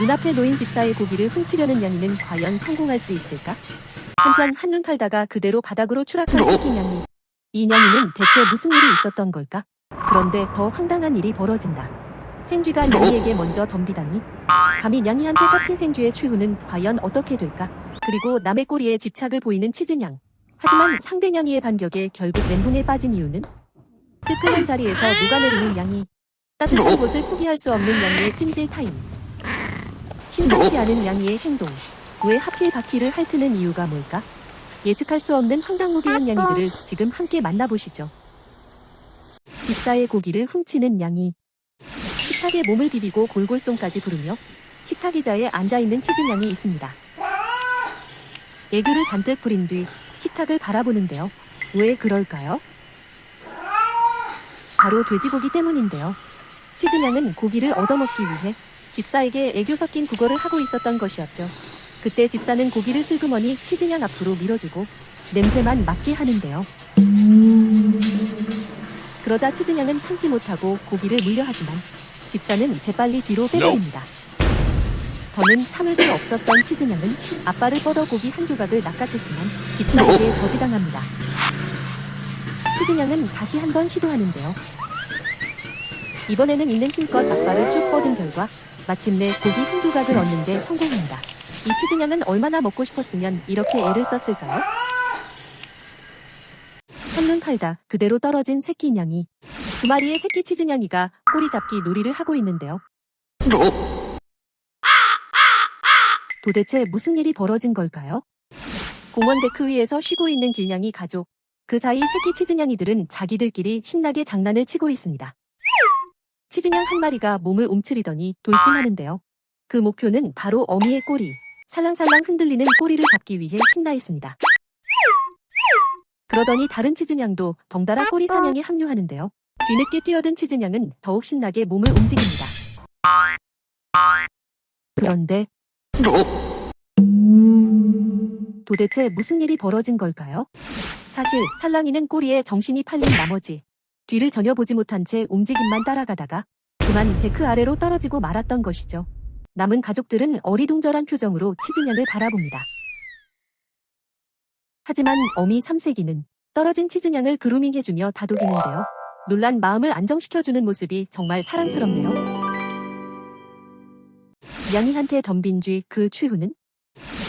눈앞에 놓인 집사의 고기를 훔치려는 양이는 과연 성공할 수 있을까? 한편 한눈 팔다가 그대로 바닥으로 추락한 새끼 냥이. 이 냥이는 대체 무슨 일이 있었던 걸까? 그런데 더 황당한 일이 벌어진다. 생쥐가 냥이에게 먼저 덤비다니. 감히 냥이한테 깝친 생쥐의 최후는 과연 어떻게 될까? 그리고 남의 꼬리에 집착을 보이는 치즈냥. 하지만 상대 냥이의 반격에 결국 멘붕에 빠진 이유는? 뜨끈한 자리에서 녹아내리는 냥이. 따뜻한 곳을 포기할 수 없는 냥이의 찜질 타임. 심상치 않은 냥이의 행동. 왜 하필 바퀴를 핥는 이유가 뭘까? 예측할 수 없는 황당무계한 냥이들을 지금 함께 만나보시죠. 집사의 고기를 훔치는 냥이. 식탁에 몸을 비비고 골골송까지 부르며 식탁 의자에 앉아있는 치즈냥이 있습니다. 애교를 잔뜩 부린 뒤 식탁을 바라보는데요. 왜 그럴까요? 바로 돼지고기 때문인데요. 치즈냥은 고기를 얻어먹기 위해 집사에게 애교 섞인 구걸을 하고 있었던 것이었죠. 그때 집사는 고기를 슬그머니 치즈냥 앞으로 밀어주고 냄새만 맡게 하는데요. 그러자 치즈냥은 참지 못하고 고기를 물려하지만 집사는 재빨리 뒤로 빼버립니다. 더는 참을 수 없었던 치즈냥은 앞발을 뻗어 고기 한 조각을 낚아챘지만 집사에게 저지당합니다. 치즈냥은 다시 한번 시도하는데요. 이번에는 있는 힘껏 앞발을 쭉 뻗은 결과 마침내 고기 한 조각을 얻는 데 성공합니다. 이 치즈냥은 얼마나 먹고 싶었으면 이렇게 애를 썼을까요? 한눈 팔다 그대로 떨어진 새끼 냥이. 두 마리의 새끼 치즈냥이가 꼬리 잡기 놀이를 하고 있는데요. 도대체 무슨 일이 벌어진 걸까요? 공원 데크 위에서 쉬고 있는 길냥이 가족. 그 사이 새끼 치즈냥이들은 자기들끼리 신나게 장난을 치고 있습니다. 치즈냥 한 마리가 몸을 움츠리더니 돌진하는데요. 그 목표는 바로 어미의 꼬리. 살랑살랑 흔들리는 꼬리를 잡기 위해 신나 있습니다. 그러더니 다른 치즈냥도 덩달아 꼬리 사냥에 합류하는데요. 뒤늦게 뛰어든 치즈냥은 더욱 신나게 몸을 움직입니다. 그런데 도대체 무슨 일이 벌어진 걸까요? 사실 살랑이는 꼬리에 정신이 팔린 나머지 뒤를 전혀 보지 못한 채 움직임만 따라가다가 그만 데크 아래로 떨어지고 말았던 것이죠. 남은 가족들은 어리둥절한 표정으로 치즈냥을 바라봅니다. 하지만 어미 3세기는 떨어진 치즈냥을 그루밍해주며 다독이는데요. 놀란 마음을 안정시켜주는 모습이 정말 사랑스럽네요. 냥이한테 덤빈 쥐 그 최후는?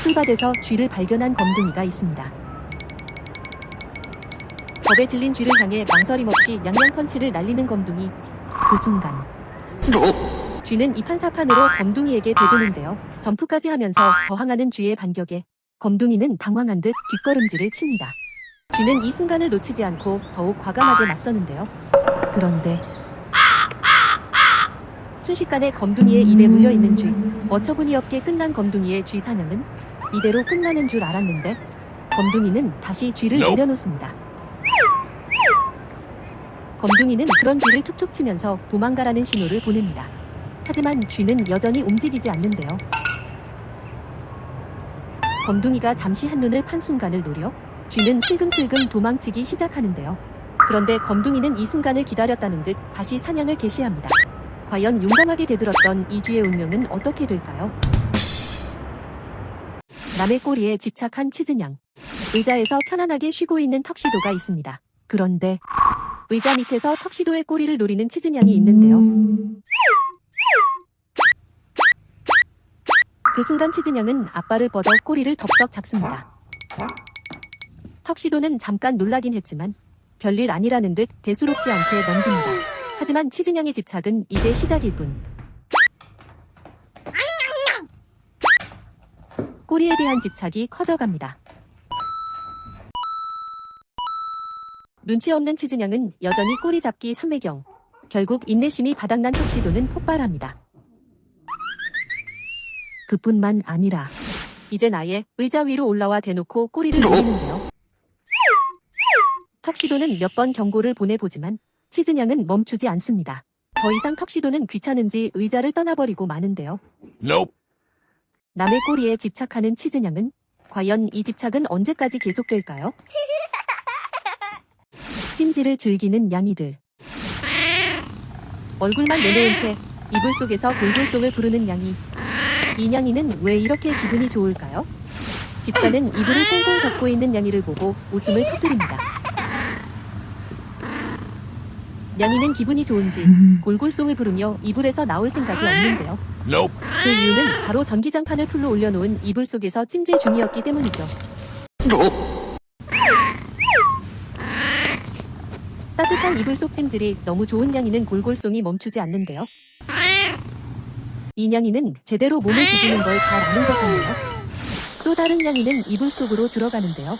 풀밭에서 쥐를 발견한 검둥이가 있습니다. 겁에 질린 쥐를 향해 망설임 없이 양양 펀치를 날리는 검둥이. 그 순간 쥐는 이판사판으로 검둥이에게 대드는데요. 점프까지 하면서 저항하는 쥐의 반격에 검둥이는 당황한 듯 뒷걸음질을 칩니다. 쥐는 이 순간을 놓치지 않고 더욱 과감하게 맞서는데요. 그런데 순식간에 검둥이의 입에 물려있는 쥐. 어처구니 없게 끝난 검둥이의 쥐 사냥은 이대로 끝나는 줄 알았는데 검둥이는 다시 쥐를 내려놓습니다. 검둥이는 그런 쥐를 툭툭 치면서 도망가라는 신호를 보냅니다. 하지만 쥐는 여전히 움직이지 않는데요. 검둥이가 잠시 한눈을 판 순간을 노려 쥐는 슬금슬금 도망치기 시작하는데요. 그런데 검둥이는 이 순간을 기다렸다는 듯 다시 사냥을 개시합니다. 과연 용감하게 대들었던 이 쥐의 운명은 어떻게 될까요? 남의 꼬리에 집착한 치즈냥. 의자에서 편안하게 쉬고 있는 턱시도가 있습니다. 그런데 의자 밑에서 턱시도의 꼬리를 노리는 치즈냥이 있는데요. 그 순간 치즈냥은 앞발을 뻗어 꼬리를 덥석 잡습니다. 턱시도는 잠깐 놀라긴 했지만 별일 아니라는 듯 대수롭지 않게 넘깁니다. 하지만 치즈냥의 집착은 이제 시작일 뿐. 꼬리에 대한 집착이 커져갑니다. 눈치 없는 치즈냥은 여전히 꼬리 잡기 삼매경. 결국 인내심이 바닥난 턱시도는 폭발합니다. 그뿐만 아니라 이젠 아예 의자 위로 올라와 대놓고 꼬리를 노리는데요. 턱시도는 몇 번 경고를 보내보지만 치즈냥은 멈추지 않습니다. 더 이상 턱시도는 귀찮은지 의자를 떠나버리고 마는데요. Nope. 남의 꼬리에 집착하는 치즈냥은 과연 이 집착은 언제까지 계속될까요? 찜질을 즐기는 냥이들. 얼굴만 내놓은 채 이불 속에서 골골송을 부르는 냥이. 이냥이는 왜 이렇게 기분이 좋을까요? 집사는 이불을 꽁꽁 덮고 있는 냥이를 보고 웃음을 터뜨립니다. 냥이는 기분이 좋은지 골골송을 부르며 이불에서 나올 생각이 없는데요. 그 이유는 바로 전기장판을 풀로 올려놓은 이불 속에서 찜질 중이었기 때문이죠. 따뜻한 이불 속 찜질이 너무 좋은 냥이는 골골송이 멈추지 않는데요. 이 냥이는 제대로 몸을 지지는 걸 잘 아는 것 같네요. 또 다른 냥이는 이불 속으로 들어가는데요.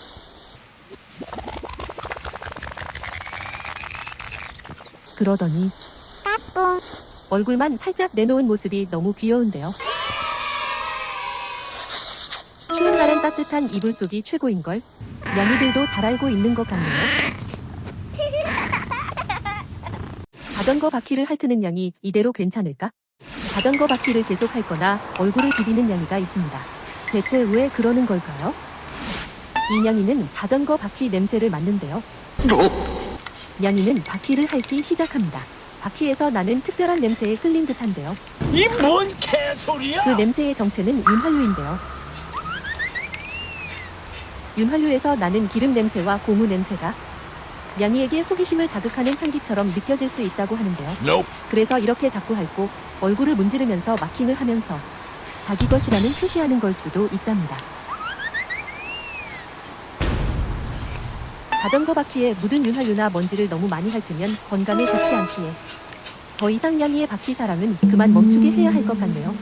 그러더니 얼굴만 살짝 내놓은 모습이 너무 귀여운데요. 추운 날엔 따뜻한 이불 속이 최고인걸 냥이들도 잘 알고 있는 것 같네요. 자전거 바퀴를 핥는 냥이 이대로 괜찮을까? 자전거 바퀴를 계속 핥거나 얼굴을 비비는 냥이가 있습니다. 대체 왜 그러는 걸까요? 이 냥이는 자전거 바퀴 냄새를 맡는데요. 냥이는 바퀴를 핥기 시작합니다. 바퀴에서 나는 특별한 냄새에 끌린 듯한데요. 이 뭔 개소리야? 그 냄새의 정체는 윤활유인데요. 윤활유에서 나는 기름 냄새와 고무 냄새가 냥이에게 호기심을 자극하는 향기처럼 느껴질 수 있다고 하는데요. 그래서 이렇게 자꾸 핥고 얼굴을 문지르면서 마킹을 하면서 자기 것이라는 표시하는 걸 수도 있답니다. 자전거 바퀴에 묻은 윤활유나 먼지를 너무 많이 핥으면 건강에 좋지 않기에 더 이상 냥이의 바퀴 사랑은 그만 멈추게 해야 할 것 같네요.